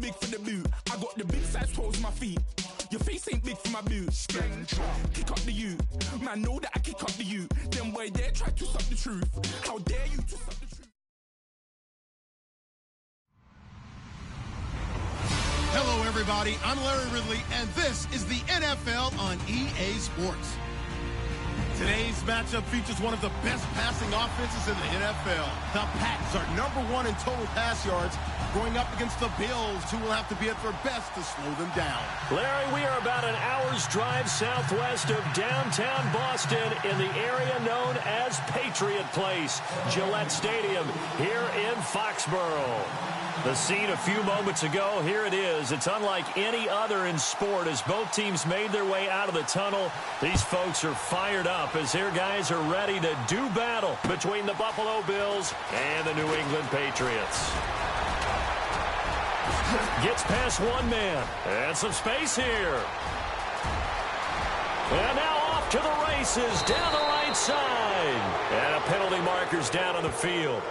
big for the boot. I got the big size toes on my feet. Your face ain't big for my boots. Kick up the you. Man, know that I kick up the you. Them boy there try to suck the truth. How dare you to suck the truth? Hello, everybody. I'm Larry Ridley, and this is the NFL on EA Sports. Today's matchup features one of the best passing offenses in the NFL. The Pats are #1 in total pass yards, going up against the Bills, who will have to be at their best to slow them down. Larry, we are about an hour's drive southwest of downtown Boston in the area known as Patriot Place, Gillette Stadium, here in Foxborough. The scene a few moments ago, here it is. It's unlike any other in sport as both teams made their way out of the tunnel. These folks are fired up as their guys are ready to do battle between the Buffalo Bills and the New England Patriots. Gets past one man. And some space here. And now off to the races down the right side. And a penalty marker's down on the field.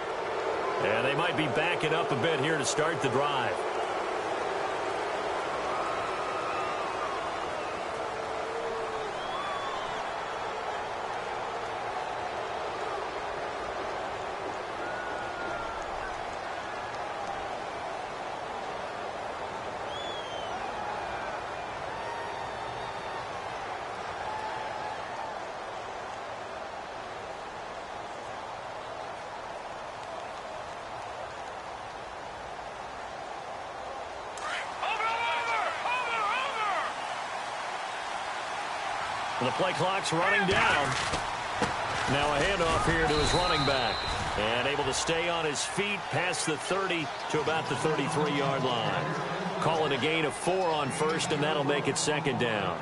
And they might be backing up a bit here to start the drive. And the play clock's running down. Now a handoff here to his running back. And able to stay on his feet past the 30 to about the 33-yard line. Calling a gain of 4 on first, and that'll make it second down.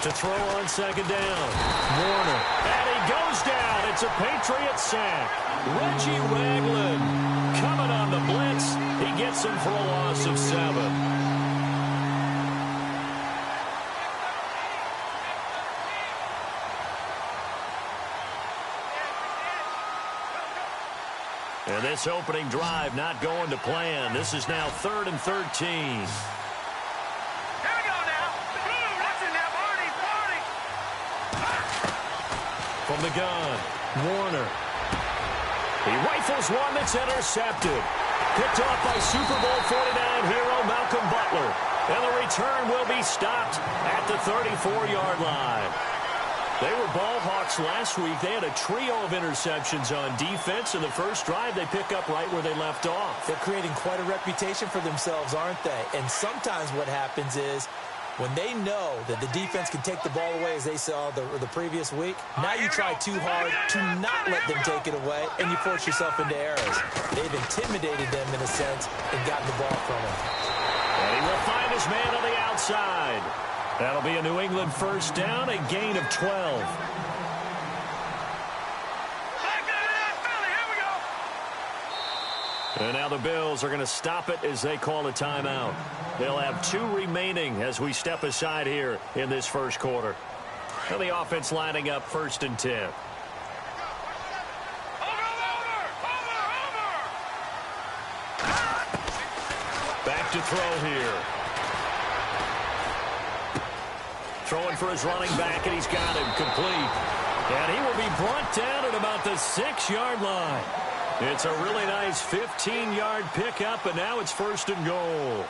To throw on second down. Warner. And he goes down. It's a Patriot sack. Reggie Ragland coming on the blitz. He gets him for a loss of 7. And this opening drive not going to plan. This is now 3rd and 13. From the gun, Warner. He rifles one that's intercepted. Picked off by Super Bowl 49 hero Malcolm Butler. And the return will be stopped at the 34-yard line. They were ball hawks last week. They had a trio of interceptions on defense. In the first drive, they pick up right where they left off. They're creating quite a reputation for themselves, aren't they? And sometimes what happens is, when they know that the defense can take the ball away, as they saw the previous week, now you try too hard to not let them take it away, and you force yourself into errors. They've intimidated them, in a sense, and gotten the ball from them. And he will find his man on the outside. That'll be a New England first down, a gain of 12. And now the Bills are going to stop it as they call a timeout. They'll have 2 remaining as we step aside here in this first quarter. And the offense lining up 1st and 10. Back to throw here. Throwing for his running back, and he's got him complete. And he will be brought down at about the 6-yard line. It's a really nice 15-yard pickup, and now it's 1st and goal.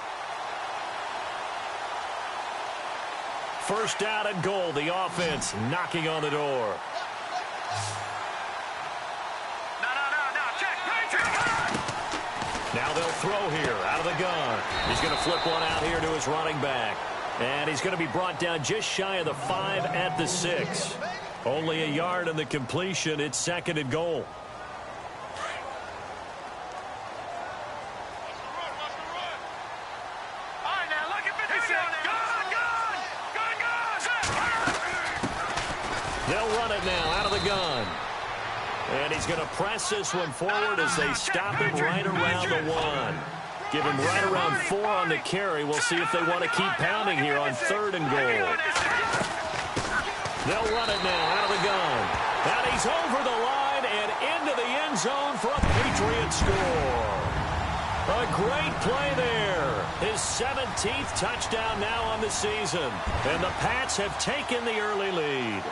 1st down and goal, the offense knocking on the door. Now they'll throw here out of the gun. He's going to flip one out here to his running back. And he's going to be brought down just shy of the 5 at the 6. Only a yard on the completion. It's 2nd and goal. They'll run it now out of the gun. And he's going to press this one forward as they stop him right around the 1. Give him right around 4 on the carry. We'll see if they want to keep pounding here on 3rd and goal. They'll run it now out of the gun. And he's over the line and into the end zone for a Patriot score. A great play there. His 17th touchdown now on the season. And the Pats have taken the early lead.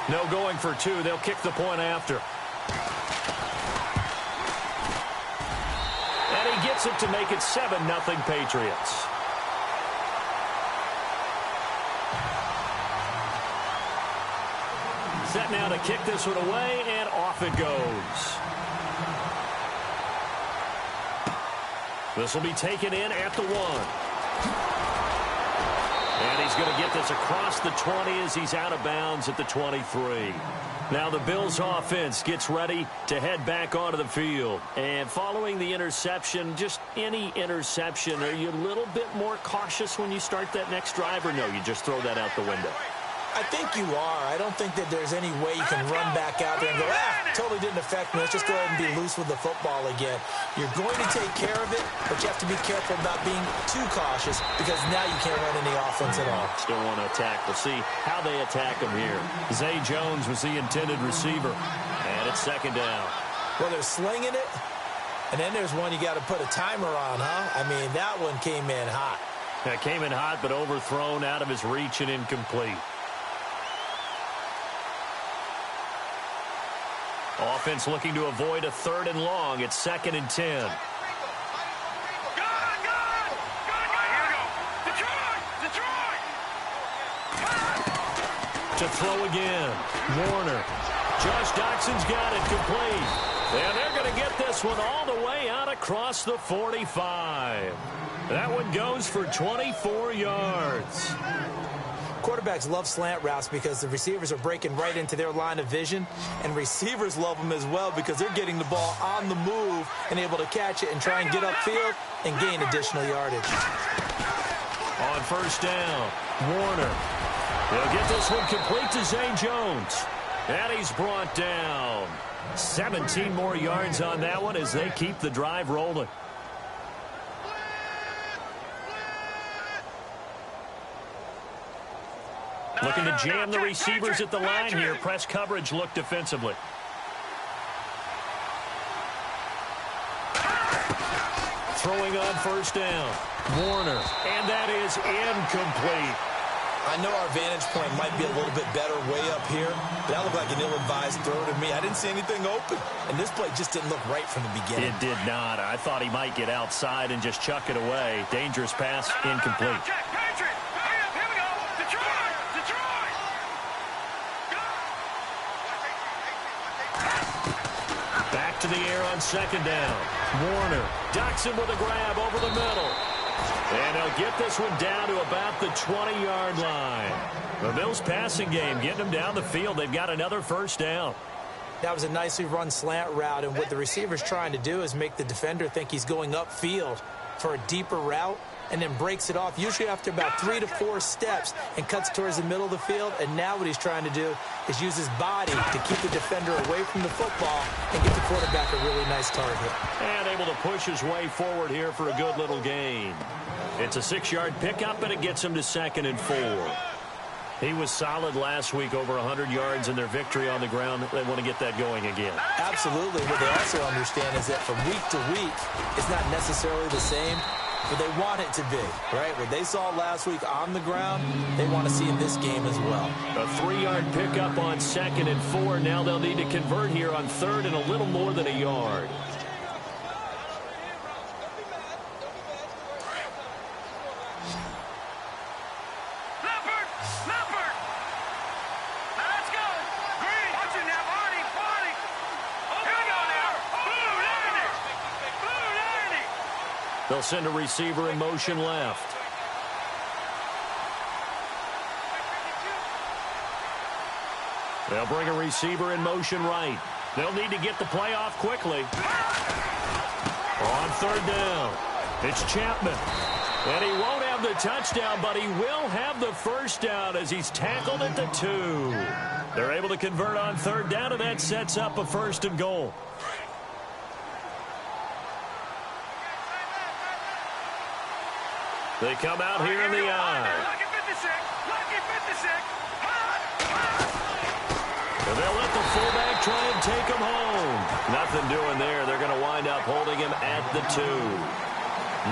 No going for 2. They'll kick the point after. And he gets it to make it 7-0 Patriots. Set now to kick this one away, and off it goes. This will be taken in at the 1. And he's going to get this across the 20 as he's out of bounds at the 23. Now the Bills offense gets ready to head back onto the field. And following the interception, just any interception, are you a little bit more cautious when you start that next drive, or no, you just throw that out the window? I think you are. I don't think that there's any way you can run back out there and go, totally didn't affect me. Let's just go ahead and be loose with the football again. You're going to take care of it, but you have to be careful about being too cautious because now you can't run any offense at all. Still want to attack. We'll see how they attack him here. Zay Jones was the intended receiver, and it's 2nd down. Well, they're slinging it, and then there's one you got to put a timer on, huh? I mean, that one came in hot. That came in hot, but overthrown out of his reach and incomplete. Offense looking to avoid a 3rd and long. It's 2nd and 10. To throw again. Warner. Josh Doxson's got it complete. And they're going to get this one all the way out across the 45. That one goes for 24 yards. Quarterbacks love slant routes because the receivers are breaking right into their line of vision, and receivers love them as well because they're getting the ball on the move and able to catch it and try and get upfield and gain additional yardage. On 1st down, Warner. He'll get this one complete to Zay Jones. And he's brought down. 17 more yards on that one as they keep the drive rolling. Looking to jam the receivers at the line here. Press coverage look defensively. Throwing on 1st down. Warner. And that is incomplete. I know our vantage point might be a little bit better way up here, but that looked like an ill-advised throw to me. I didn't see anything open, and this play just didn't look right from the beginning. It did not. I thought he might get outside and just chuck it away. Dangerous pass, incomplete. Back to the air on 2nd down. Warner. Doxson with a grab over the middle. And they'll get this one down to about the 20-yard line. The Bills passing game getting them down the field. They've got another 1st down. That was a nicely run slant route, and what the receiver's trying to do is make the defender think he's going upfield for a deeper route, and then breaks it off, usually after about 3 to 4 steps, and cuts towards the middle of the field. And now what he's trying to do is use his body to keep the defender away from the football and get the quarterback a really nice target. And able to push his way forward here for a good little gain. It's a 6-yard pickup, and it gets him to 2nd and 4. He was solid last week, over 100 yards in their victory on the ground. They want to get that going again. Absolutely. What they also understand is that from week to week, it's not necessarily the same, but they want it to be, right? What they saw last week on the ground, they want to see in this game as well. A 3-yard pickup on 2nd and 4. Now they'll need to convert here on 3rd and a little more than a yard. They'll send a receiver in motion left. They'll bring a receiver in motion right. They'll need to get the play off quickly. On 3rd down, it's Chapman. And he won't have have the touchdown, but he will have the first down as he's tackled at the 2. They're able to convert on third down, and that sets up a 1st and goal. They come out here in the eye. And they'll let the fullback try and take him home. Nothing doing there. They're going to wind up holding him at the 2.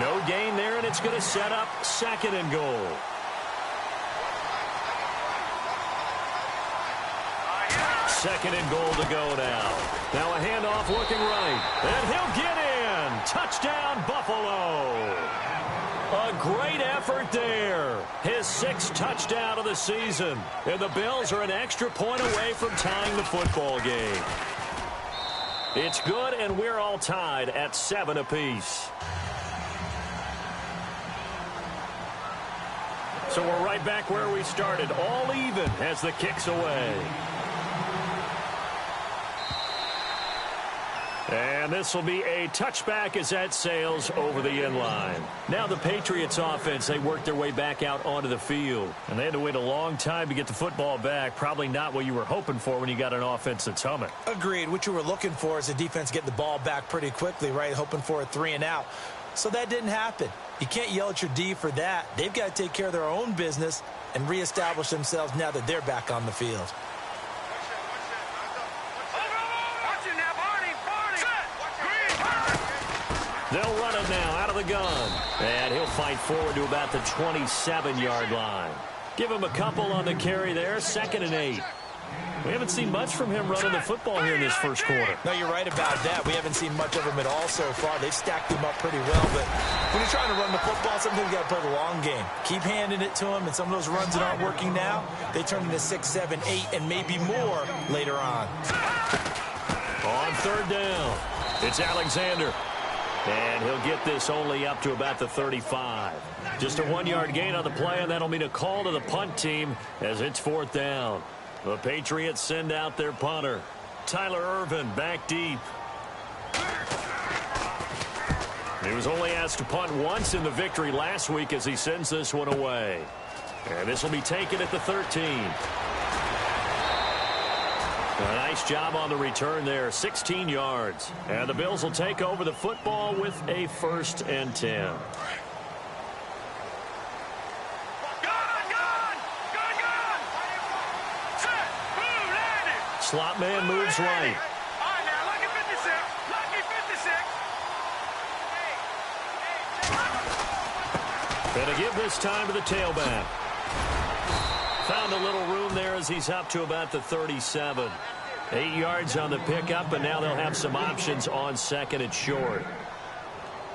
No gain there, and it's going to set up 2nd and goal. Second and goal to go now. Now a handoff looking right. And he'll get in. Touchdown, Buffalo. A great effort there. His 6th touchdown of the season. And the Bills are an extra point away from tying the football game. It's good, and we're all tied at 7 apiece. So we're right back where we started. All even as the kick's away. And this will be a touchback as that sails over the inline. Now the Patriots offense, they worked their way back out onto the field. And they had to wait a long time to get the football back. Probably not what you were hoping for when you got an offense that's humming. Agreed. What you were looking for is the defense getting the ball back pretty quickly, right? Hoping for a 3 and out. So that didn't happen. You can't yell at your D for that. They've got to take care of their own business and reestablish themselves now that they're back on the field. They'll run it now out of the gun. And he'll fight forward to about the 27-yard line. Give him a couple on the carry there. 2nd and 8. We haven't seen much from him running the football here in this first quarter. No, you're right about that. We haven't seen much of him at all so far. They've stacked him up pretty well. But when you're trying to run the football, sometimes you got to play the long game. Keep handing it to him, and some of those runs that aren't working now, they turn into 6, 7, 8, and maybe more later on. On third down, it's Alexander. And he'll get this only up to about the 35. Just a 1-yard gain on the play, and that'll mean a call to the punt team as it's 4th down. The Patriots send out their punter. Tyler Ervin back deep. He was only asked to punt once in the victory last week as he sends this one away. And this will be taken at the 13. A nice job on the return there, 16 yards. And the Bills will take over the football with a 1st and 10. Slot man moves right. And to give this time to the tailback. Found a little room there as he's up to about the 37. 8 yards on the pickup, and now they'll have some options on 2nd and short.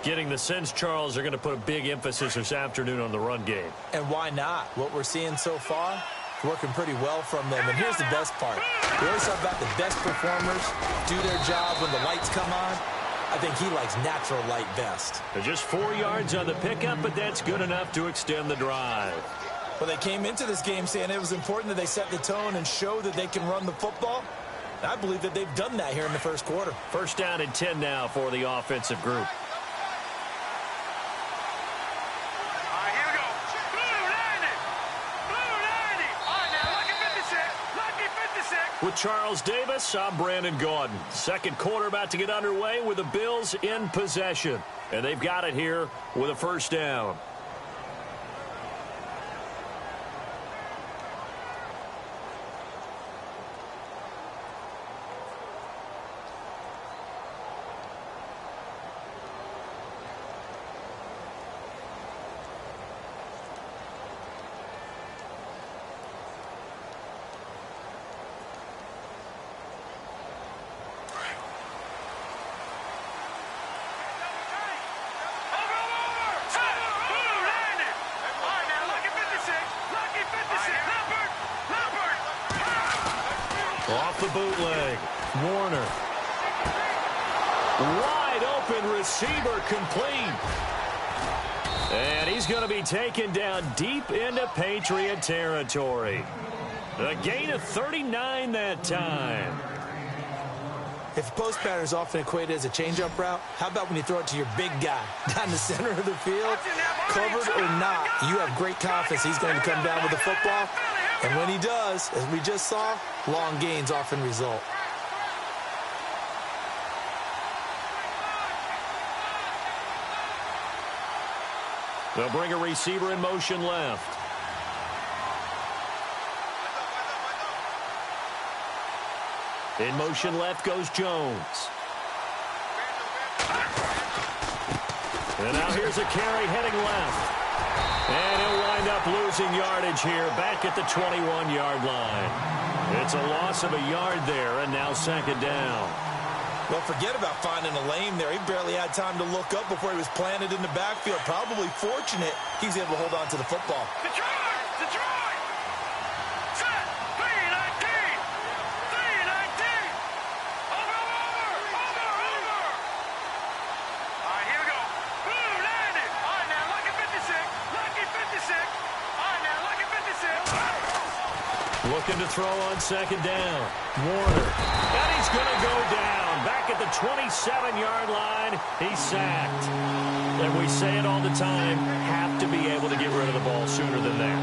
Getting the sense, Charles, are going to put a big emphasis this afternoon on the run game. And why not? What we're seeing so far, working pretty well from them. And here's the best part. We always talk about the best performers do their job when the lights come on. I think he likes natural light best. They're just 4 yards on the pickup, but that's good enough to extend the drive. Well, they came into this game saying it was important that they set the tone and show that they can run the football. I believe that they've done that here in the first quarter. 1st down and 10 now for the offensive group. With Charles Davis, I'm Brandon Gaudin. 2nd quarter about to get underway with the Bills in possession. And they've got it here with a 1st down. Off the bootleg, Warner. Wide open receiver complete. And he's going to be taken down deep into Patriot territory. A gain of 39 that time. If post pattern is often equated as a change-up route, how about when you throw it to your big guy down the center of the field? Covered or not, you have great confidence he's going to come down with the football. And when he does, as we just saw, long gains often result. They'll bring a receiver in motion left. In motion left goes Jones. And now here's a carry heading left. And he'll wind up losing yardage here back at the 21-yard line. It's a loss of a yard there, and now second down. Well, forget about finding a lane there. He barely had time to look up before he was planted in the backfield. Probably fortunate he's able to hold on to the football. Looking to throw on second down. Warner. And he's going to go down. Back at the 27-yard line. He's sacked. And we say it all the time, have to be able to get rid of the ball sooner than that.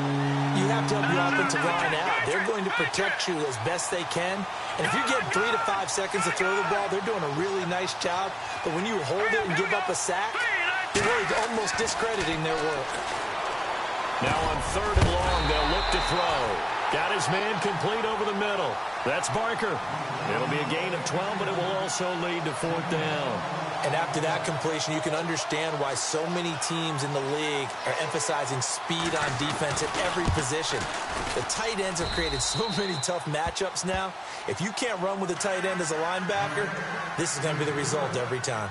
You have to help your offensive line out. They're going to protect you as best they can. And if you get 3 to 5 seconds to throw the ball, they're doing a really nice job. But when you hold it and give up a sack, you're really almost discrediting their work. Now on third and long, they'll look to throw. Got his man complete over the middle. That's Barker. It'll be a gain of 12, but it will also lead to fourth down. And after that completion, you can understand why so many teams in the league are emphasizing speed on defense at every position. The tight ends have created so many tough matchups now. If you can't run with a tight end as a linebacker, this is going to be the result every time.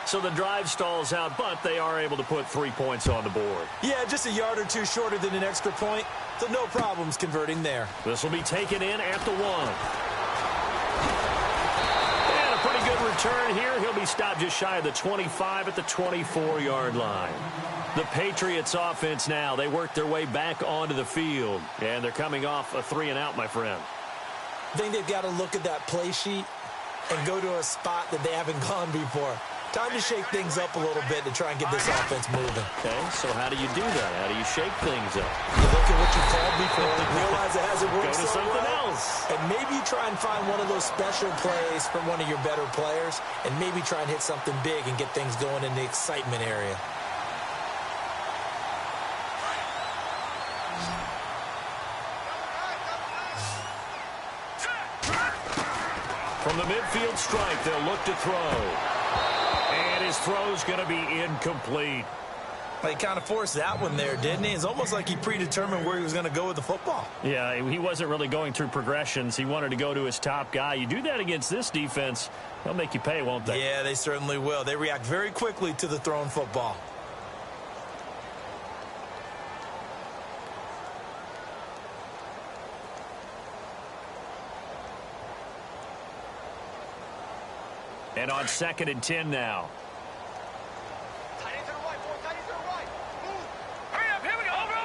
So the drive stalls out, but they are able to put 3 points on the board. Yeah, just a yard or two shorter than an extra point, so no problems converting there. This will be taken in at the 1. And a pretty good return here. He'll be stopped just shy of the 25 at the 24-yard line. The Patriots offense now, they work their way back onto the field, and they're coming off a 3-and-out, my friend. I think they've got to look at that play sheet and go to a spot that they haven't gone before. Time to shake things up a little bit to try and get this offense moving. Okay, so how do you do that? How do you shake things up? You look at what you called before, realize it hasn't worked Go to something else. And maybe you try and find one of those special plays from one of your better players, and maybe try and hit something big and get things going in the excitement area. From the midfield strike, they'll look to throw. And his throw's going to be incomplete. Well, he kind of forced that one there, didn't he? It's almost like he predetermined where he was going to go with the football. Yeah, he wasn't really going through progressions. He wanted to go to his top guy. You do that against this defense, they'll make you pay, won't they? Yeah, they certainly will. They react very quickly to the thrown football. And on 2nd and 10 now. Tight end to the right, boy. Tight end to the right. Move. Hurry up. Here we go. Over.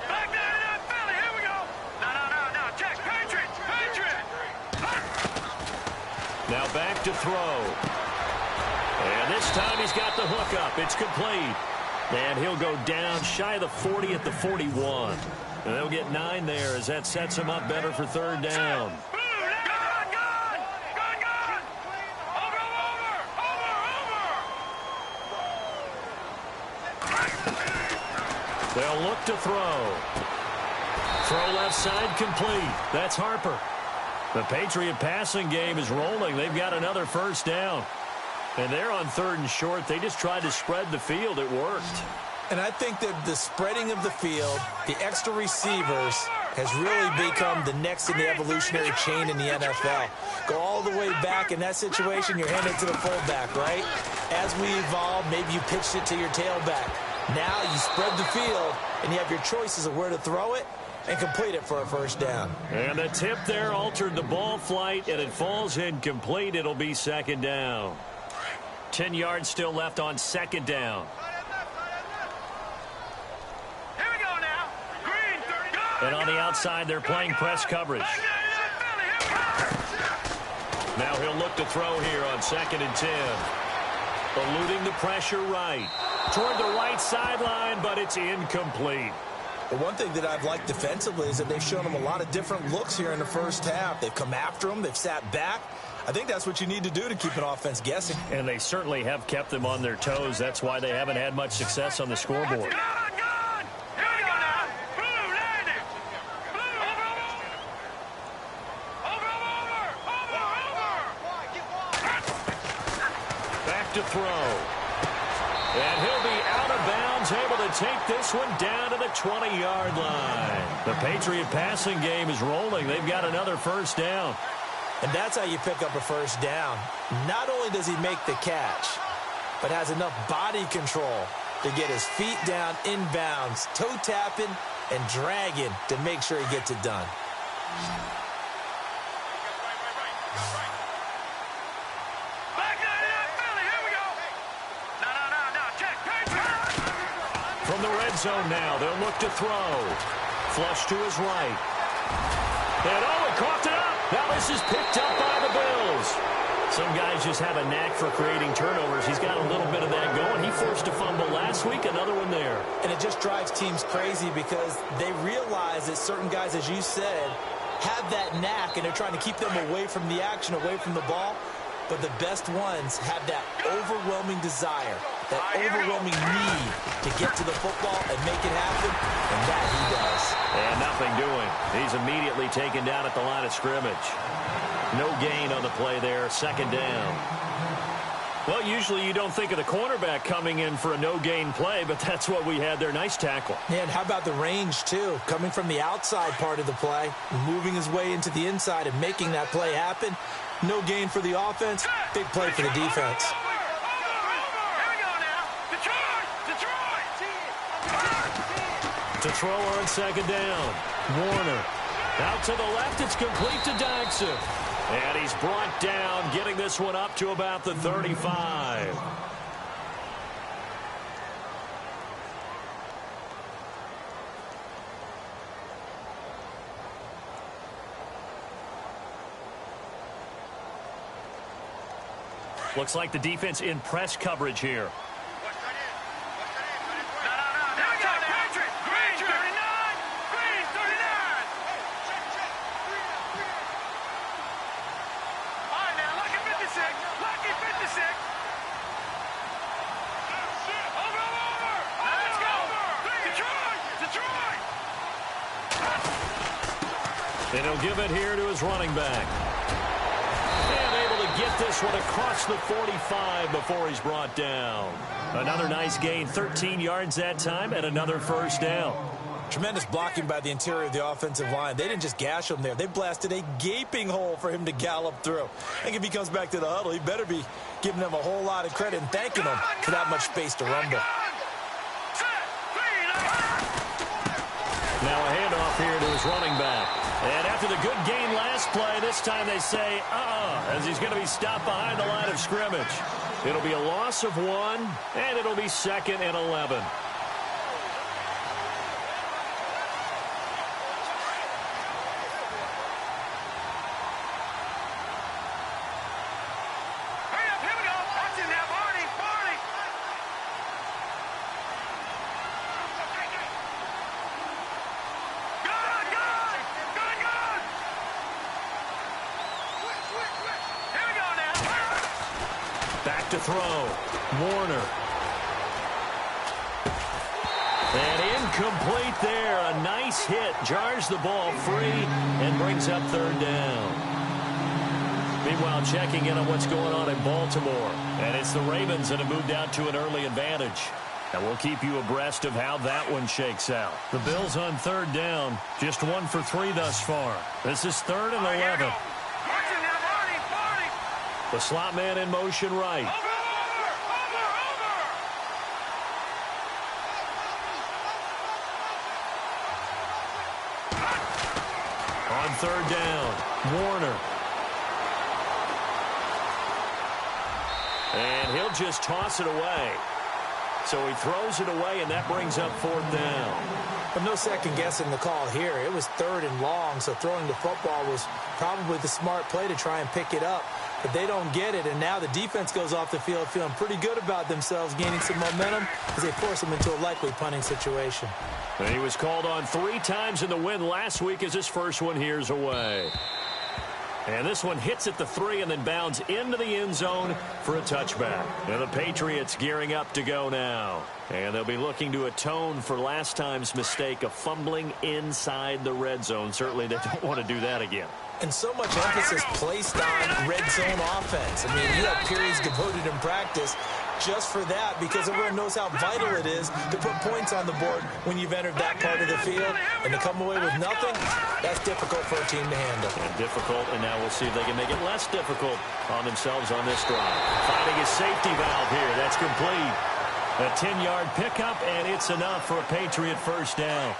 Back down in that belly. Here we go. No. Check. Patriot. Now back to throw. And this time he's got the hook up. It's complete. And he'll go down shy of the 40 at the 41. And they'll get 9 there as that sets him up better for third down. They'll look to throw. Throw left side complete. That's Harper. The Patriot passing game is rolling. They've got another first down. And they're on 3rd and short. They just tried to spread the field. It worked. And I think that the spreading of the field, the extra receivers, has really become the next in the evolutionary chain in the NFL. Go all the way back in that situation, you're handing it to the fullback, right? As we evolve, maybe you pitched it to your tailback. Now you spread the field, and you have your choices of where to throw it and complete it for a first down. And the tip there altered the ball flight, and it falls incomplete. It'll be 2nd down. 10 yards still left on 2nd down. Here we go now. Green. And on the outside, they're playing press coverage. Now he'll look to throw here on 2nd and 10. Eluding the pressure right. Toward the right sideline, but it's incomplete. The one thing that I've liked defensively is that they've shown him a lot of different looks here in the first half. They've come after him. They've sat back. I think that's what you need to do to keep an offense guessing. And they certainly have kept them on their toes. That's why they haven't had much success on the scoreboard. Back to throw. And he'll be out of bounds, able to take this one down to the 20-yard line. The Patriot passing game is rolling. They've got another first down. And that's how you pick up a first down. Not only does he make the catch, but has enough body control to get his feet down inbounds, toe tapping and dragging to make sure he gets it done. From the red zone now, they'll look to throw. Flush to his right. And he coughed it up. Now this is picked up by the Bills. Some guys just have a knack for creating turnovers. He's got a little bit of that going. He forced a fumble last week, another one there. And it just drives teams crazy because they realize that certain guys, as you said, have that knack, and they're trying to keep them away from the action, away from the ball. But the best ones have that overwhelming desire, that overwhelming need to get to the football and make it happen, and that he does. And nothing doing. He's immediately taken down at the line of scrimmage. No gain on the play there, 2nd down. Well, usually you don't think of the cornerback coming in for a no-gain play, but that's what we had there. Nice tackle. And how about the range, too? Coming from the outside part of the play, moving his way into the inside and making that play happen. No gain for the offense, big play for the defense. To throw on 2nd down. Warner. Out to the left, it's complete to Dykson. And he's brought down, getting this one up to about the 35. Looks like the defense in press coverage here. And he'll give it here to his running back. And able to get this one across the 45 before he's brought down. Another nice gain, 13 yards that time, and another first down. Tremendous blocking by the interior of the offensive line. They didn't just gash him there. They blasted a gaping hole for him to gallop through. I think if he comes back to the huddle, he better be giving them a whole lot of credit and thanking them for that much space to rumble. Now a handoff here to his running back. And after the good gain last play, this time they say, as he's going to be stopped behind the line of scrimmage. It'll be a loss of 1, and it'll be 2nd and 11. To throw. Warner. And incomplete there. A nice hit. Jars the ball free and brings up 3rd down. Meanwhile, checking in on what's going on in Baltimore. And it's the Ravens that have moved out to an early advantage. And we'll keep you abreast of how that one shakes out. The Bills on 3rd down. Just 1 for 3 thus far. This is 3rd and 11. The slot man in motion right. On 3rd down, Warner. And he'll just toss it away. So he throws it away, and that brings up 4th down. But no second guessing the call here. It was 3rd and long, so throwing the football was probably the smart play to try and pick it up. But they don't get it, and now the defense goes off the field feeling pretty good about themselves, gaining some momentum as they force them into a likely punting situation. And he was called on 3 times in the win last week as his first one here's away. And this one hits at the 3 and then bounds into the end zone for a touchback. And the Patriots gearing up to go now. And they'll be looking to atone for last time's mistake of fumbling inside the red zone. Certainly they don't want to do that again. And so much emphasis placed on red zone offense. I mean, you have periods devoted in practice just for that because everyone knows how vital it is to put points on the board when you've entered that part of the field. And to come away with nothing, that's difficult for a team to handle. And difficult, and now we'll see if they can make it less difficult on themselves on this drive. Finding his safety valve here. That's complete. A 10-yard pickup, and it's enough for a Patriot first down.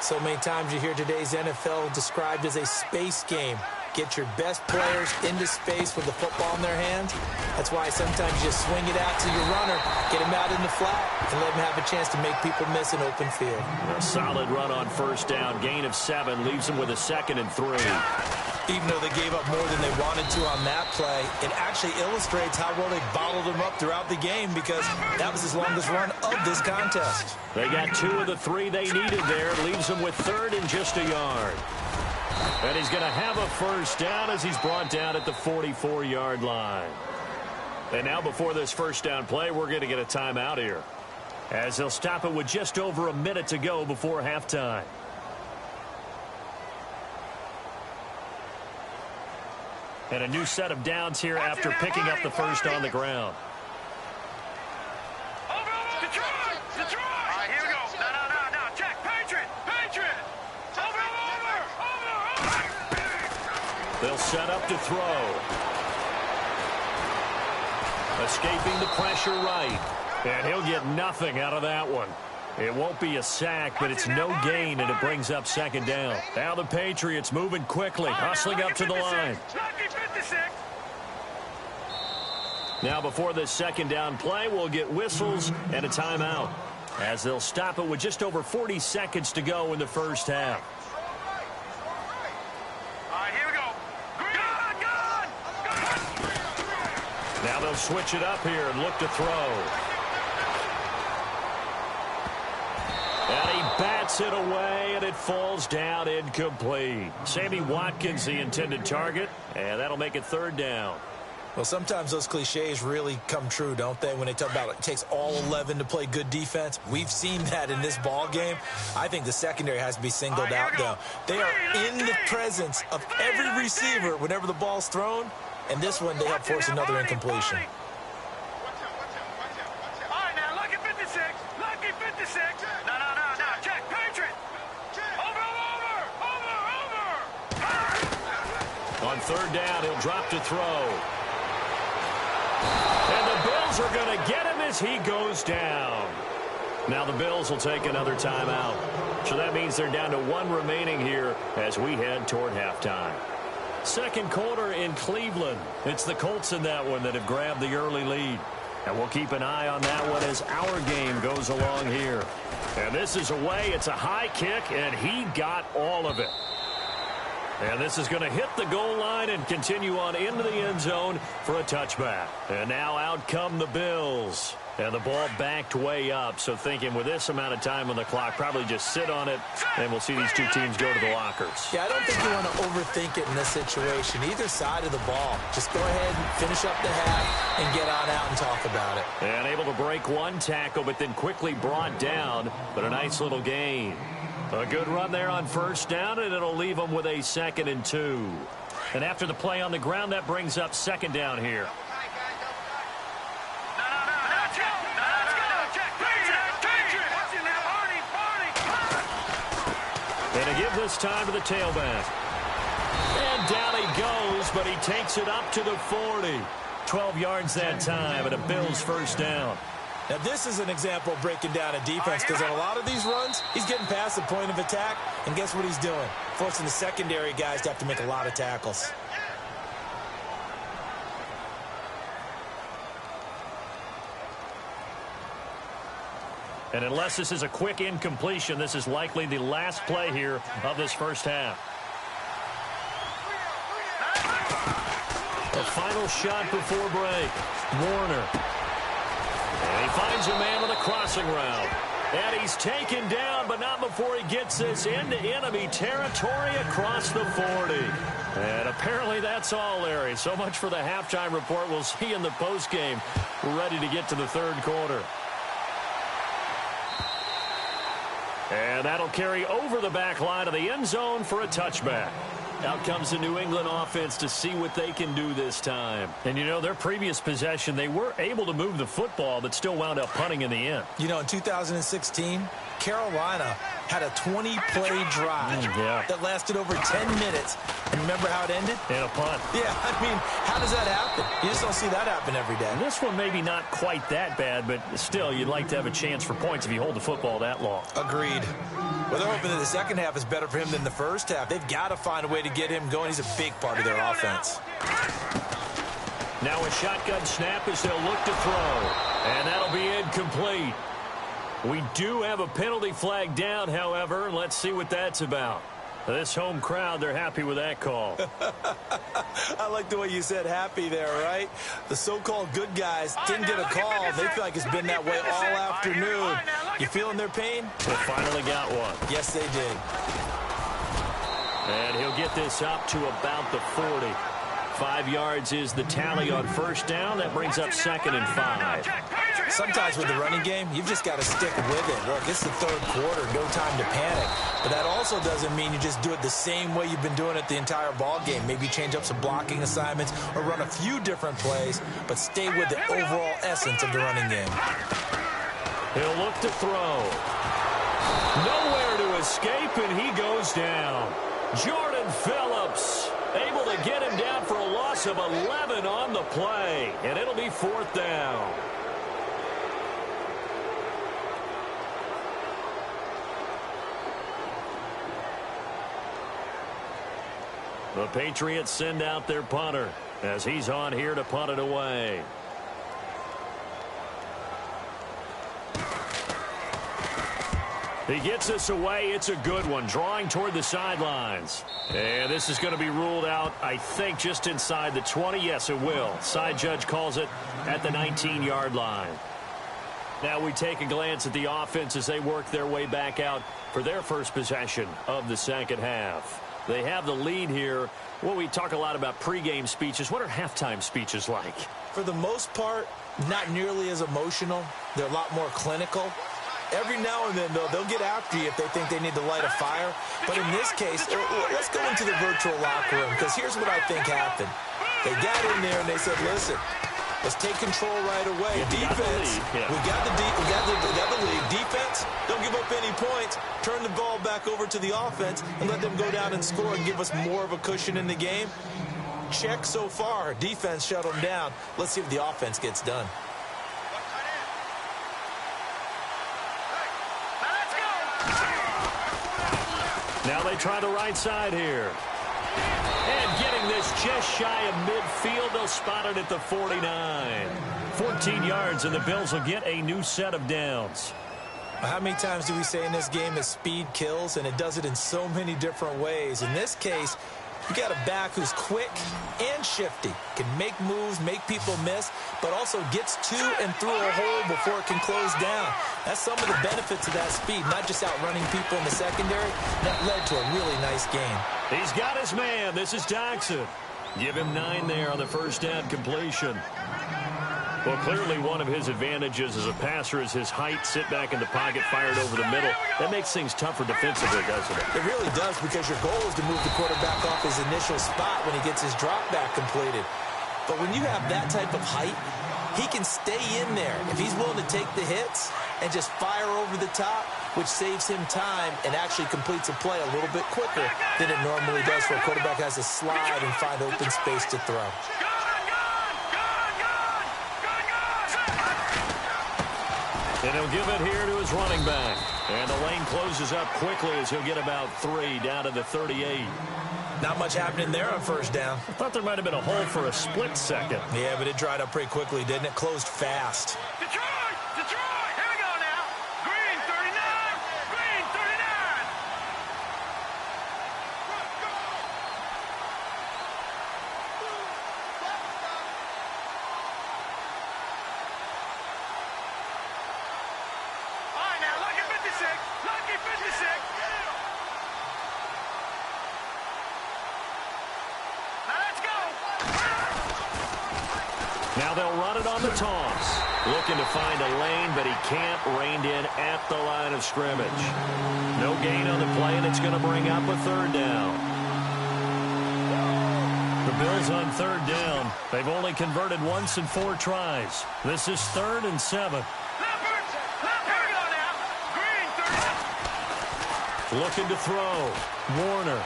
So many times you hear today's NFL described as a space game. Get your best players into space with the football in their hands. That's why sometimes you just swing it out to your runner, get him out in the flat, and let him have a chance to make people miss an open field. A solid run on first down. Gain of 7 leaves him with a 2nd and 3. Even though they gave up more than they wanted to on that play, it actually illustrates how well they bottled him up throughout the game because that was his longest run of this contest. They got 2 of the 3 they needed there. Leaves him with 3rd and just a yard. And he's going to have a first down as he's brought down at the 44-yard line. And now before this first down play, we're going to get a timeout here, as they'll stop it with just over a minute to go before halftime. And a new set of downs here after picking up the first on the ground. Detroit! All right, here we go. No. Check. Patriot! Over! They'll set up to throw. Escaping the pressure right. And he'll get nothing out of that one. It won't be a sack, but it's no gain, and it brings up 2nd down. Now the Patriots moving quickly, hustling up to the line. Now before this 2nd down play, we'll get whistles and a timeout, as they'll stop it with just over 40 seconds to go in the first half. All right, here we go. Gun! Now they'll switch it up here and look to throw. And he bats it away, and it falls down incomplete. Sammy Watkins, the intended target, and that'll make it 3rd down. Well, sometimes those cliches really come true, don't they, when they talk about it takes all 11 to play good defense. We've seen that in this ball game. I think the secondary has to be singled out, though. They are in the presence of every receiver whenever the ball's thrown, and this one they help force another incompletion. All right, now, lucky 56. Lucky 56. No. Check. Patriot. Over! On 3rd down, he'll drop to throw. And the Bills are going to get him as he goes down. Now the Bills will take another timeout. So that means they're down to 1 remaining here as we head toward halftime. 2nd quarter in Cleveland. It's the Colts in that one that have grabbed the early lead. And we'll keep an eye on that one as our game goes along here. And this is away. It's a high kick, and he got all of it. And this is going to hit the goal line and continue on into the end zone for a touchback. And now out come the Bills. And the ball backed way up. So thinking with this amount of time on the clock, probably just sit on it, and we'll see these two teams go to the lockers. Yeah, I don't think you want to overthink it in this situation. Either side of the ball. Just go ahead and finish up the half and get on out and talk about it. And able to break 1 tackle, but then quickly brought down. But a nice little gain. A good run there on first down, and it'll leave them with a 2nd and 2. And after the play on the ground, that brings up 2nd down here. And to give this time to the tailback. And down he goes, but he takes it up to the 40. 12 yards that time, and a Bills first down. Now, this is an example of breaking down a defense because on a lot of these runs, he's getting past the point of attack, and guess what he's doing? Forcing the secondary guys to have to make a lot of tackles. And unless this is a quick incompletion, this is likely the last play here of this first half. The final shot before break. Warner. And he finds a man with a crossing route. And he's taken down, but not before he gets this into enemy territory across the 40. And apparently that's all, Larry. So much for the halftime report. We'll see you in the postgame. We're ready to get to the third quarter. And that'll carry over the back line of the end zone for a touchback. Out comes the New England offense to see what they can do this time. And, you know, their previous possession, they were able to move the football, but still wound up punting in the end. You know, in 2016, Carolina had a 20-play drive that lasted over 10 minutes. And remember how it ended? And a punt. Yeah, I mean, how does that happen? You just don't see that happen every day. And this one maybe not quite that bad, but still, you'd like to have a chance for points if you hold the football that long. Agreed. Well, they're hoping that the second half is better for him than the first half. They've got to find a way to get him going. He's a big part of their offense. Now a shotgun snap as they'll look to throw. And that'll be incomplete. We do have a penalty flag down, however. Let's see what that's about. This home crowd, they're happy with that call. I like the way you said happy there, right? The so-called good guys didn't get a call. They feel like it's been that way all afternoon. You feeling their pain? They finally got one. Yes, they did. And he'll get this up to about the 40. 5 yards is the tally on first down. That brings up 2nd and 5. Sometimes with the running game, you've just got to stick with it. Look, it's the third quarter, no time to panic. But that also doesn't mean you just do it the same way you've been doing it the entire ball game. Maybe change up some blocking assignments or run a few different plays, but stay with the overall essence of the running game. He'll look to throw. Nowhere to escape, and he goes down. Jordan Phillips able to get him down for a loss of 11 on the play, and it'll be 4th down. The Patriots send out their punter as he's on here to punt it away. He gets us away. It's a good one. Drawing toward the sidelines. And this is going to be ruled out, I think, just inside the 20. Yes, it will. Side judge calls it at the 19-yard line. Now we take a glance at the offense as they work their way back out for their first possession of the second half. They have the lead here. Well, we talk a lot about pregame speeches. What are halftime speeches like? For the most part, not nearly as emotional. They're a lot more clinical. Every now and then, though, they'll get after you if they think they need to light a fire. But in this case, let's go into the virtual locker room, because here's what I think happened. They got in there and they said, listen, let's take control right away. Defense, we got the lead. Defense, don't give up any points. Turn the ball back over to the offense and let them go down and score and give us more of a cushion in the game. Check so far. Defense shut them down. Let's see if the offense gets done. Now they try the right side here. And getting this just shy of midfield. They'll spot it at the 49. 14 yards, and the Bills will get a new set of downs. How many times do we say in this game that speed kills, and it does it in so many different ways? In this case, you got a back who's quick and shifty, can make moves, make people miss, but also gets to and through a hole before it can close down. That's some of the benefits of that speed, not just outrunning people in the secondary. That led to a really nice game. He's got his man. This is Jackson. Give him 9 there on the first down completion. Well, clearly one of his advantages as a passer is his height. Sit back in the pocket, fired over the middle. That makes things tougher defensively, doesn't it? It really does, because your goal is to move the quarterback off his initial spot when he gets his drop back completed. But when you have that type of height, he can stay in there if he's willing to take the hits and just fire over the top, which saves him time and actually completes a play a little bit quicker than it normally does for a quarterback has to slide and find open space to throw. And he'll give it here to his running back. And the lane closes up quickly as he'll get about 3 down to the 38. Not much happening there on first down. I thought there might have been a hole for a split second. Yeah, but it dried up pretty quickly, didn't it? Closed fast. Detroit! Here we go now. Green Now they'll run it on the toss. Looking to find a lane, but he can't. Reined in at the line of scrimmage. No gain on the play, and it's going to bring up a third down. The Bills on third down. They've only converted once in 4 tries. This is 3rd and 7. Looking to throw. Warner.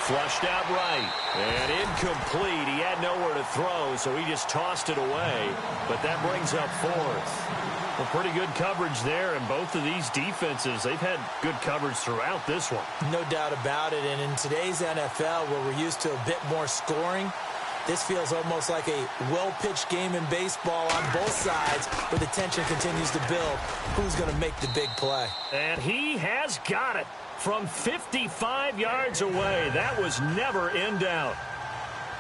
Flushed out right. And incomplete. He had nowhere to throw, so he just tossed it away. But that brings up 4th. Well, pretty good coverage there, and both of these defenses, they've had good coverage throughout this one. No doubt about it, and in today's NFL, where we're used to a bit more scoring, this feels almost like a well-pitched game in baseball on both sides, where the tension continues to build. Who's going to make the big play? And he has got it from 55 yards away. That was never in doubt.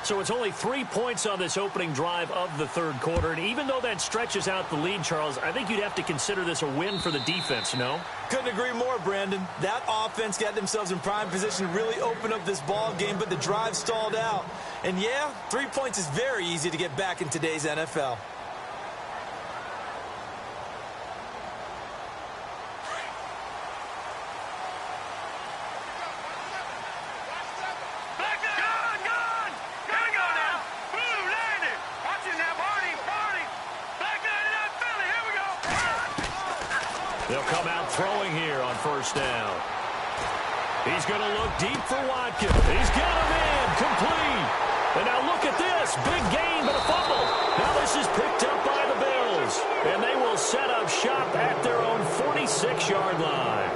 So it's only 3 points on this opening drive of the third quarter. And even though that stretches out the lead, Charles, I think you'd have to consider this a win for the defense, no? Couldn't agree more, Brandon. That offense got themselves in prime position to really open up this ball game, but the drive stalled out. And yeah, 3 points is very easy to get back in today's NFL. They'll come out throwing here on first down. He's going to look deep for Watkins. He's got him in, complete. And now look at this, big gain, but a fumble. Now this is picked up by the Bills, and they will set up shop at their own 46-yard line.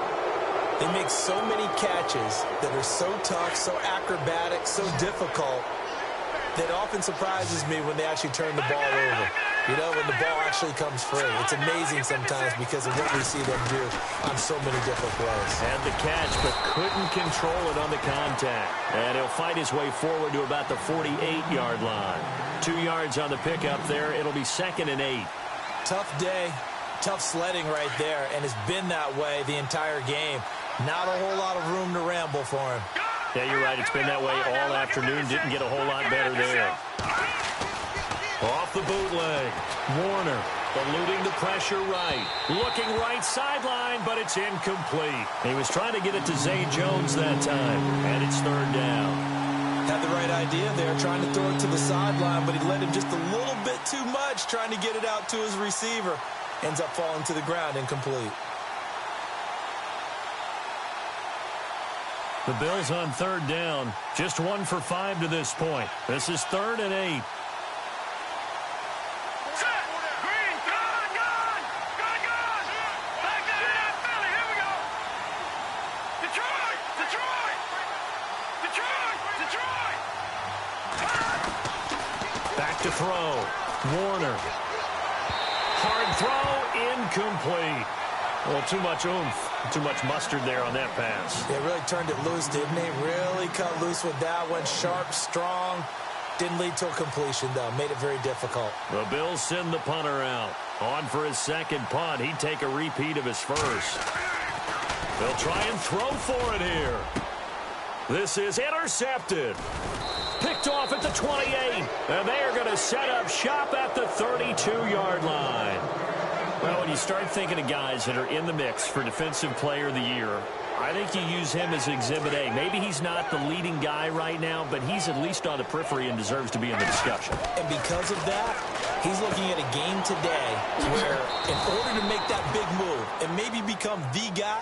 They make so many catches that are so tough, so acrobatic, so difficult, that often surprises me when they actually turn the ball over. You know, when the ball actually comes free. It's amazing sometimes because of what we see them do on so many different plays. Had the catch, but couldn't control it on the contact. And he'll fight his way forward to about the 48-yard line. 2 yards on the pickup there. It'll be 2nd and 8. Tough day, tough sledding right there, and it's been that way the entire game. Not a whole lot of room to ramble for him. Yeah, you're right. It's been that way all afternoon. Didn't get a whole lot better there. Off the bootleg. Warner eluding the pressure right. Looking right sideline, but it's incomplete. He was trying to get it to Zay Jones that time, and it's 3rd down. Had the right idea there, trying to throw it to the sideline, but he led him just a little bit too much, trying to get it out to his receiver. Ends up falling to the ground, incomplete. The Bills on 3rd down. Just 1 for 5 to this point. This is 3rd and 8. Back to throw. Warner. Hard throw, incomplete. Well, too much oomph, too much mustard there on that pass. They really turned it loose, didn't they? Really cut loose with that one. Sharp, strong. Didn't lead to a completion, though. Made it very difficult. The Bills send the punter out. On for his second punt. He'd take a repeat of his first. They'll try and throw for it here. This is intercepted. Picked off at the 28. And they are going to set up shop at the 32-yard line. Well, when you start thinking of guys that are in the mix for Defensive Player of the Year, I think you use him as Exhibit A. Maybe he's not the leading guy right now, but he's at least on the periphery and deserves to be in the discussion. And because of that, he's looking at a game today where in order to make that big move and maybe become the guy,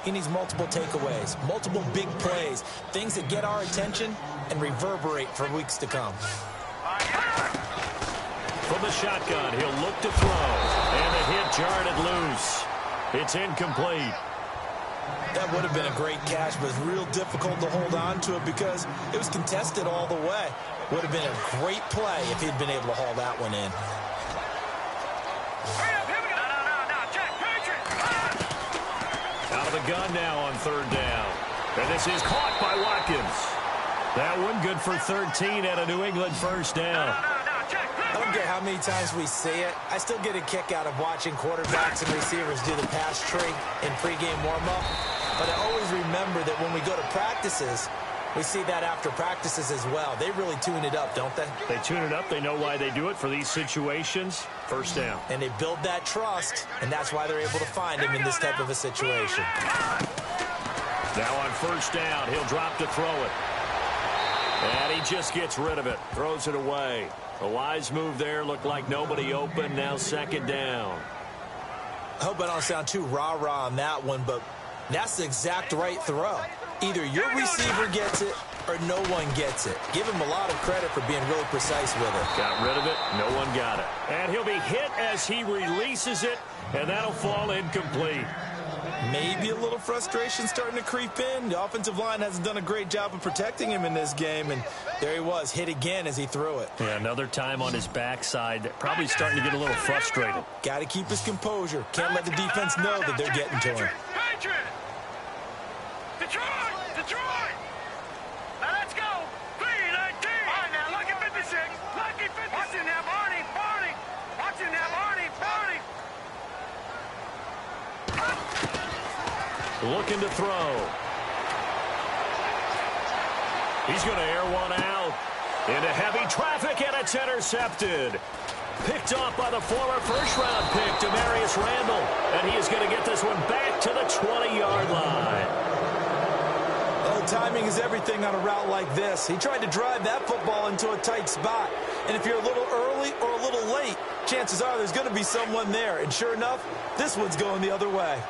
he needs multiple takeaways, multiple big plays, things that get our attention and reverberate for weeks to come. From the shotgun, he'll look to throw. And the hit jarred it loose. It's incomplete. That would have been a great catch, but it's real difficult to hold on to it because it was contested all the way. Would have been a great play if he'd been able to haul that one in. Out of the gun now on 3rd down. And this is caught by Watkins. That one good for 13 at a New England first down. I don't care how many times we see it. I still get a kick out of watching quarterbacks and receivers do the pass tree in pregame warm-up. But I always remember that when we go to practices, We see that after practices as well. They really tune it up, don't they? They tune it up. They know why they do it for these situations. First down. And they build that trust, and that's why they're able to find him in this type of a situation. Now on first down, he'll drop to throw it. And he just gets rid of it. Throws it away. A wise move there. Looked like nobody open. Now second down. I hope I don't sound too rah-rah on that one, but that's the exact right throw. Either your receiver gets it or no one gets it. Give him a lot of credit for being really precise with it. Got rid of it. No one got it. And he'll be hit as he releases it, and that'll fall incomplete. Maybe a little frustration starting to creep in. The offensive line hasn't done a great job of protecting him in this game, and there he was, hit again as he threw it. Yeah, another time on his backside, probably starting to get a little frustrated. Got to keep his composure. Can't let the defense know that they're getting to him. Detroit! Now let's go! 3-19! All right, now, lucky 56. Lucky 56. Watch it now, Barney! Watch it now, Barney! Looking to throw. He's going to air one out. Into heavy traffic, and it's intercepted. Picked off by the former first-round pick, Demarius Randall. And he is going to get this one back to the 20-yard line. Well, timing is everything on a route like this. He tried to drive that football into a tight spot. And if you're a little early or a little late, chances are there's going to be someone there. And sure enough, this one's going the other way.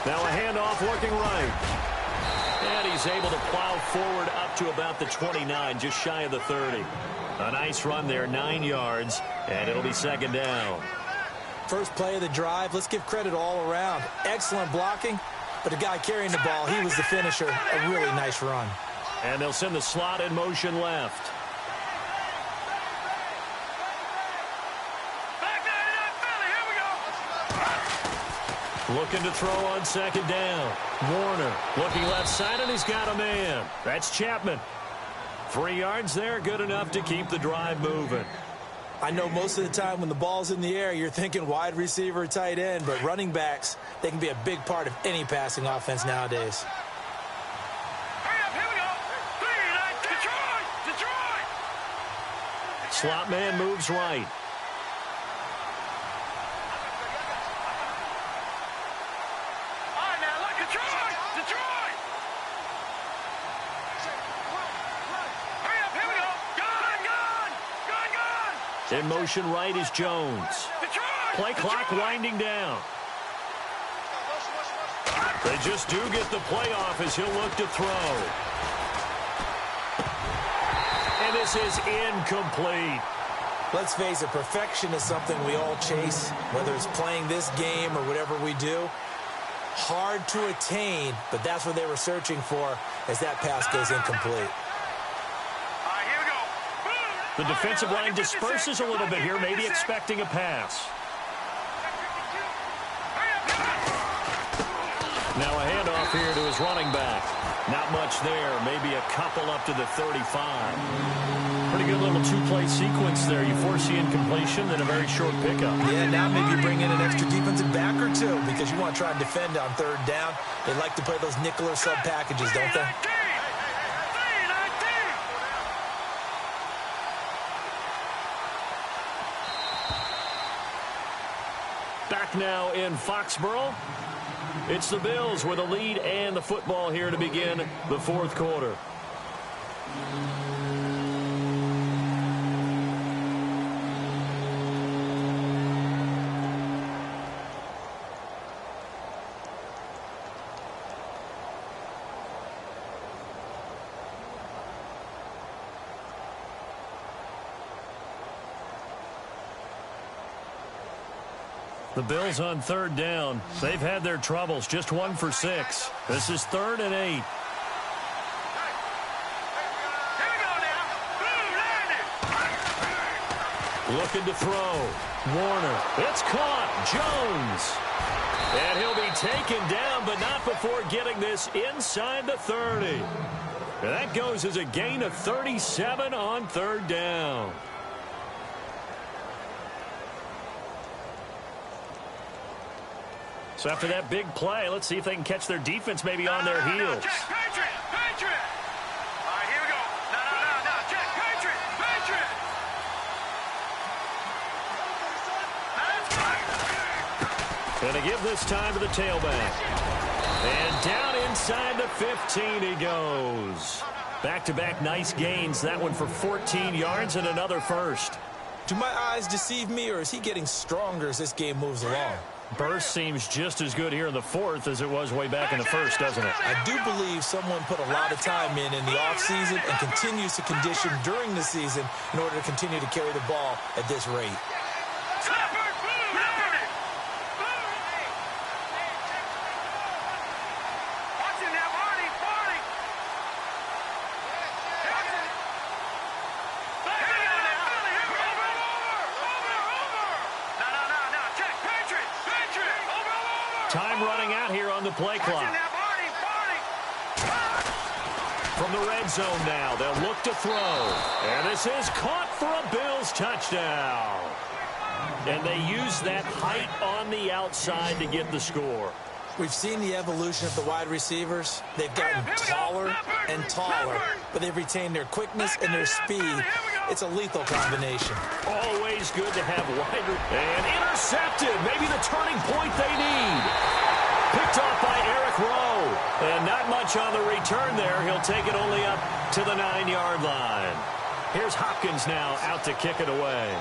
Now a handoff working right. And he's able to plow forward up to about the 29, just shy of the 30. A nice run there, 9 yards, and it'll be second down. First play of the drive, let's give credit all around. Excellent blocking, but the guy carrying the ball, he was the finisher. A really nice run. And they'll send the slot in motion left. Looking to throw on second down. Warner looking left side, and he's got a man. That's Chapman. 3 yards there, good enough to keep the drive moving. I know most of the time when the ball's in the air, you're thinking wide receiver, tight end, but running backs, they can be a big part of any passing offense nowadays. Hurry up, here we go. 3-19. Detroit! Slot man moves right. In motion right is Jones. Play clock winding down. They just do get the playoff as he'll look to throw. And this is incomplete. Let's face it, perfection is something we all chase, whether it's playing this game or whatever we do. Hard to attain, but that's what they were searching for as that pass goes incomplete. The defensive line disperses a little bit here, maybe expecting a pass. Now a handoff here to his running back. Not much there, maybe a couple up to the 35. Pretty good little two-play sequence there. You force the incompletion, then a very short pickup. Yeah, now maybe bring in an extra defensive back or two because you want to try and defend on third down. They like to play those nickel or sub packages, don't they? Back now in Foxborough. It's the Bills with a lead and the football here to begin the fourth quarter. The Bills on third down. They've had their troubles. Just 1 for 6. This is 3rd and 8. Looking to throw. Warner. It's caught. Jones. And he'll be taken down, but not before getting this inside the 30. And that goes as a gain of 37 on third down. So after that big play, let's see if they can catch their defense maybe on their heels. Check, Patriot, Patriot. All right, here we go. No. Check, Patriot, Patriot. Going to give this time to the tailback. And down inside the 15 he goes. Back-to-back nice gains. That one for 14 yards and another first. Do my eyes deceive me, or is he getting stronger as this game moves along? Burst seems just as good here in the fourth as it was way back in the first, doesn't it? I do believe someone put a lot of time in the offseason and continues to condition during the season in order to continue to carry the ball at this rate. Time running out here on the play clock. From the red zone now, they'll look to throw. And this is caught for a Bills touchdown. And they use that height on the outside to get the score. We've seen the evolution of the wide receivers. They've gotten taller and taller, but they've retained their quickness and their speed. It's a lethal combination. Always good to have wide. And intercepted. Maybe the turning point they need. Picked off by Eric Rowe. And not much on the return there. He'll take it only up to the 9-yard line. Here's Hopkins now out to kick it away.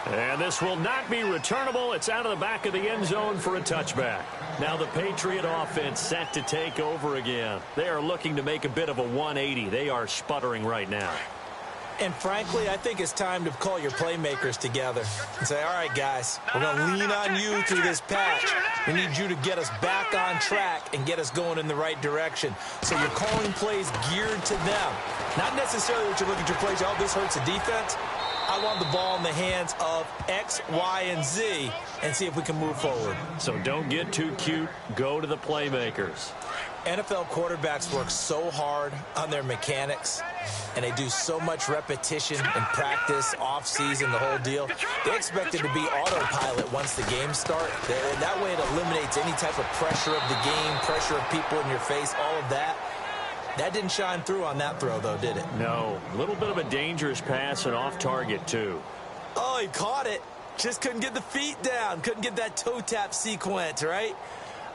And this will not be returnable. It's out of the back of the end zone for a touchback. Now the Patriot offense set to take over again. They are looking to make a bit of a 180. They are sputtering right now. And frankly, I think it's time to call your playmakers together and say, all right, guys, we're going to lean on you through this patch. We need you to get us back on track and get us going in the right direction. So you're calling plays geared to them. Not necessarily that you look at your plays, oh, this hurts the defense. I want the ball in the hands of X, Y, and Z and see if we can move forward. So don't get too cute. Go to the playmakers. NFL quarterbacks work so hard on their mechanics, and they do so much repetition and practice, off-season, the whole deal. They expect it to be autopilot once the games start. That way it eliminates any type of pressure of the game, pressure of people in your face, all of that. That didn't shine through on that throw, though, did it? No. A little bit of a dangerous pass and off target, too. Oh, he caught it. Just couldn't get the feet down. Couldn't get that toe tap sequence, right?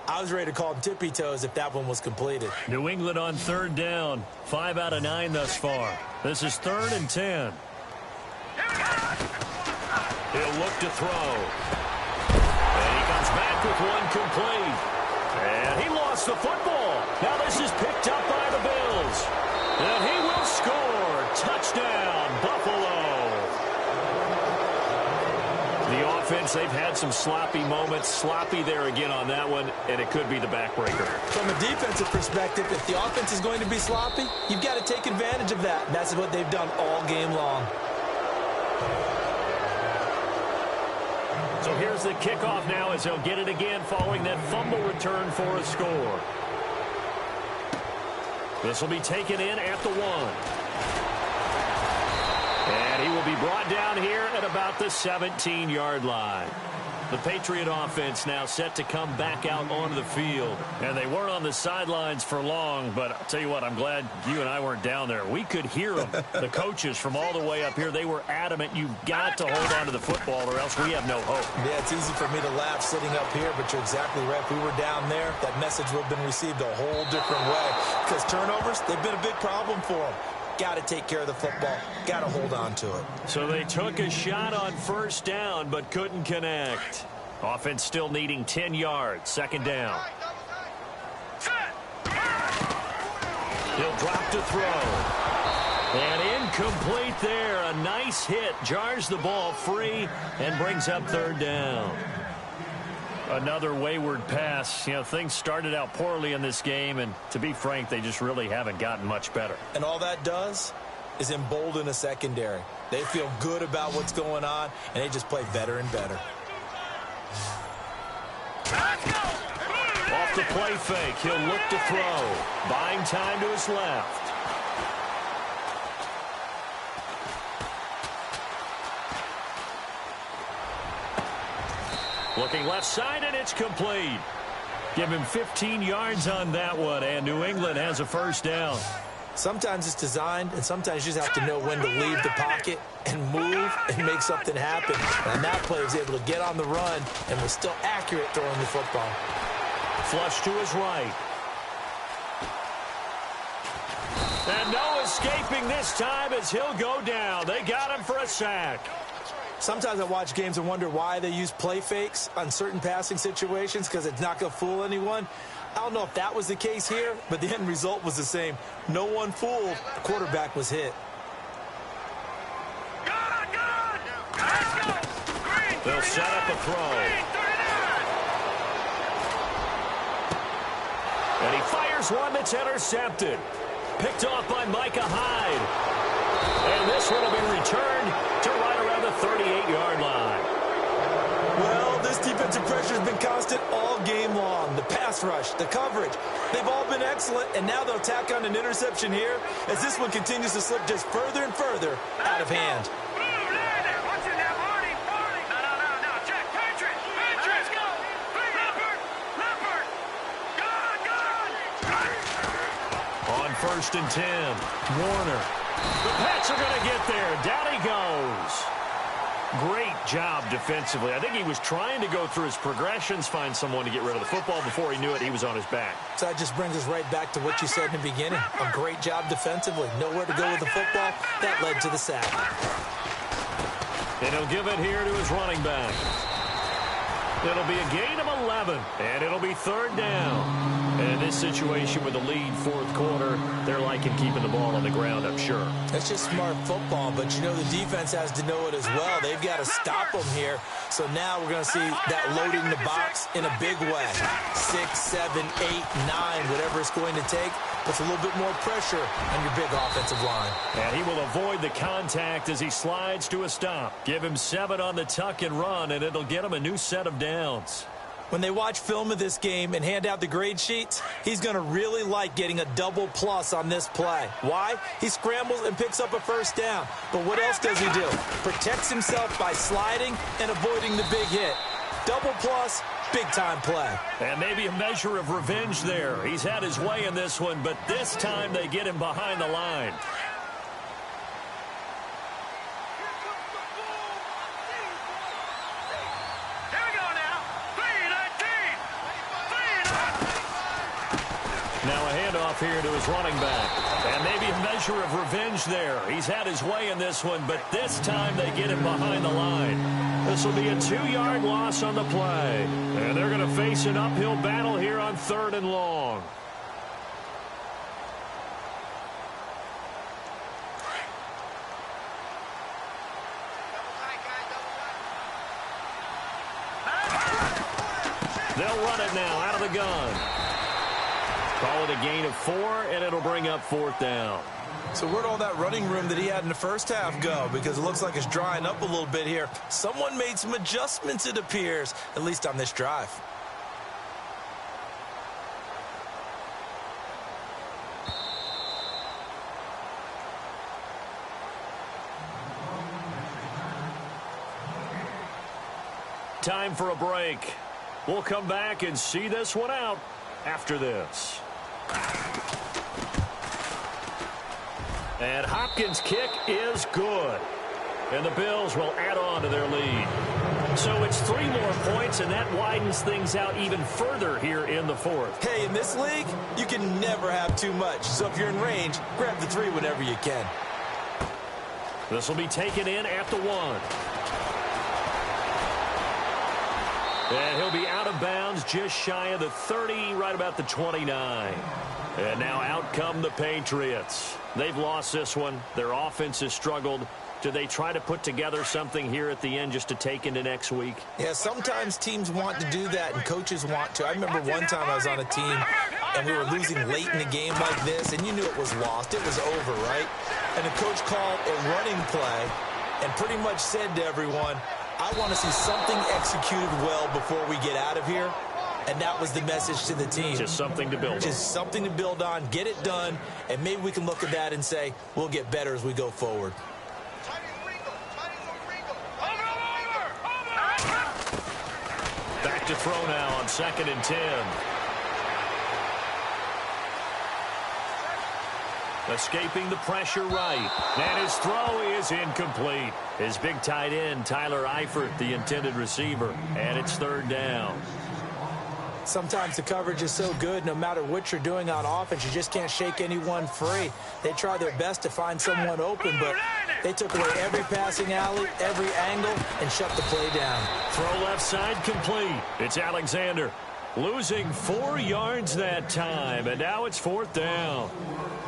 I was ready to call him tippy toes if that one was completed. New England on third down. 5 out of 9 thus far. This is 3rd and 10. He'll look to throw. And he comes back with one complete. And he lost the football. Now this is picked up by the Bills. And he will score. Touchdown, Buffalo. The offense, they've had some sloppy moments. Sloppy there again on that one, and it could be the backbreaker. From a defensive perspective, if the offense is going to be sloppy, you've got to take advantage of that. And that's what they've done all game long. So here's the kickoff now as they'll get it again following that fumble return for a score. This will be taken in at the 1. And he will be brought down here at about the 17-yard line. The Patriot offense now set to come back out onto the field. And they weren't on the sidelines for long, but I'll tell you what, I'm glad you and I weren't down there. We could hear them. The coaches from all the way up here, they were adamant, you've got to hold on to the football or else we have no hope. Yeah, it's easy for me to laugh sitting up here, but you're exactly right. If we were down there, that message would have been received a whole different way. Because turnovers, they've been a big problem for them. Got to take care of the football. Got to hold on to it. So they took a shot on first down, but couldn't connect. Offense still needing 10 yards. 2nd down. He'll drop to throw. And incomplete there. A nice hit. Jars the ball free and brings up 3rd down. Another wayward pass. You know, things started out poorly in this game, and to be frank, they just really haven't gotten much better. And all that does is embolden a secondary. They feel good about what's going on, and they just play better and better. Off the play fake, he'll look to throw. Buying time to his left. Looking left side, and it's complete. Give him 15 yards on that one, and New England has a first down. Sometimes it's designed, and sometimes you just have to know when to leave the pocket and move and make something happen. And that player was able to get on the run and was still accurate throwing the football. Flush to his right. And no escaping this time as he'll go down. They got him for a sack. Sometimes I watch games and wonder why they use play fakes on certain passing situations, because it's not going to fool anyone. I don't know if that was the case here, but the end result was the same. No one fooled. The quarterback was hit. They'll set up a throw. And he fires one that's intercepted. Picked off by Micah Hyde. And this one will be returned to right around the 38-yard line. Well, this defensive pressure has been constant all game long. The pass rush, the coverage, they've all been excellent, and now they'll tack on an interception here as this one continues to slip just further and further out of hand. On 1st and 10, Warner. The Pats are going to get there. Down he goes. Great job defensively. I think he was trying to go through his progressions, find someone to get rid of the football. Before he knew it, he was on his back. So that just brings us right back to what you said in the beginning. A great job defensively. Nowhere to go with the football. That led to the sack. And he'll give it here to his running back. It'll be a gain of 11, and it'll be 3rd down. And in this situation with the lead 4th quarter, they're liking keeping the ball on the ground, I'm sure. That's just smart football, but you know the defense has to know it as well. They've got to stop them here. So now we're going to see that loading the box in a big way. 6, 7, 8, 9, whatever it's going to take, puts a little bit more pressure on your big offensive line. And he will avoid the contact as he slides to a stop. Give him 7 on the tuck and run, and it'll get him a new set of downs. When they watch film of this game and hand out the grade sheets, he's going to really like getting a double plus on this play. Why? He scrambles and picks up a first down. But what else does he do? Protects himself by sliding and avoiding the big hit. Double plus, big-time play. And maybe a measure of revenge there. He's had his way in this one, but this time they get him behind the line. Now a handoff here to his running back. And maybe a measure of revenge there. He's had his way in this one, but this time they get him behind the line. This will be a 2-yard loss on the play. And they're going to face an uphill battle here on 3rd and long. They'll run it now out of the gun. Call it a gain of 4, and it'll bring up 4th down. So where'd all that running room that he had in the first half go? Because it looks like it's drying up a little bit here. Someone made some adjustments, it appears, at least on this drive. Time for a break. We'll come back and see this one out after this. And Hopkins' kick is good. And the Bills will add on to their lead. So it's 3 more points, and that widens things out even further here in the 4th. Hey, in this league, you can never have too much. So if you're in range, grab the 3 whenever you can. This will be taken in at the 1. And he'll be out of bounds just shy of the 30, right about the 29. And now out come the Patriots. They've lost this one. Their offense has struggled. Do they try to put together something here at the end just to take into next week? Yeah, sometimes teams want to do that and coaches want to. I remember one time I was on a team and we were losing late in a game like this, and you knew it was lost. It was over, right? And the coach called a running play and pretty much said to everyone, I want to see something executed well before we get out of here. And that was the message to the team. Just something to build on. Just something to build on, get it done, and maybe we can look at that and say, we'll get better as we go forward. to throw now on 2nd and 10. Escaping the pressure right. And his throw is incomplete. His big tight end, Tyler Eifert, the intended receiver. And it's 3rd down. Sometimes the coverage is so good, no matter what you're doing on offense, you just can't shake anyone free. They try their best to find someone open, but they took away every passing alley, every angle, and shut the play down. Throw left side complete. It's Alexander. Losing 4 yards that time, and now it's 4th down.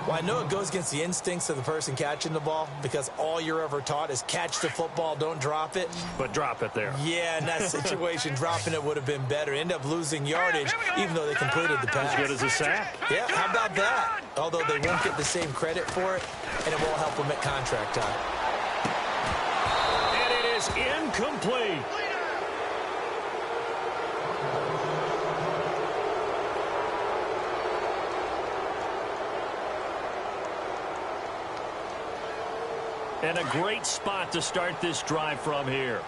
Well, I know it goes against the instincts of the person catching the ball because all you're ever taught is catch the football, don't drop it. But drop it there. Yeah, in that situation, dropping it would have been better. End up losing yardage, even though they completed the pass. As good as a sack. Yeah, how about that? Although they won't get the same credit for it, and it won't help them at contract time. And it is incomplete. And a great spot to start this drive from here.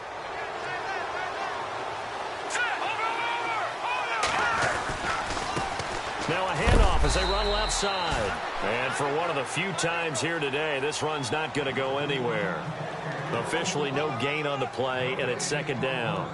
Now a handoff as they run left side. And for one of the few times here today, this run's not going to go anywhere. Officially no gain on the play, and it's 2nd down.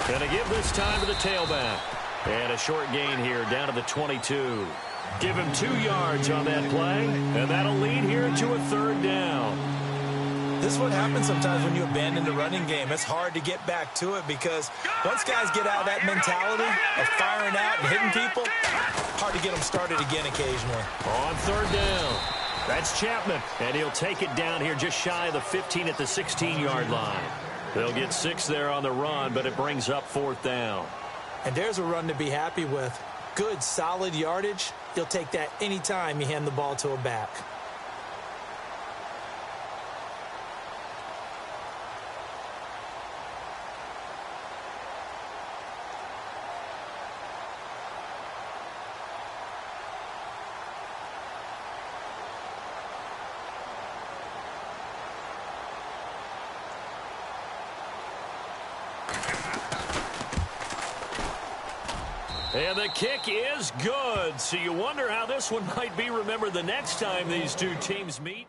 Going to give this time to the tailback. And a short gain here down to the 22. Give him 2 yards on that play, and that'll lead here to a 3rd down. This is what happens sometimes when you abandon the running game. It's hard to get back to it because once guys get out of that mentality of firing out and hitting people, hard to get them started again occasionally. On 3rd down, that's Chapman, and he'll take it down here just shy of the 15 at the 16-yard line. They'll get 6 there on the run, but it brings up 4th down. And there's a run to be happy with. Good, solid yardage. You'll take that anytime you hand the ball to a back. And the kick is good. So you wonder how this one might be remembered the next time these two teams meet.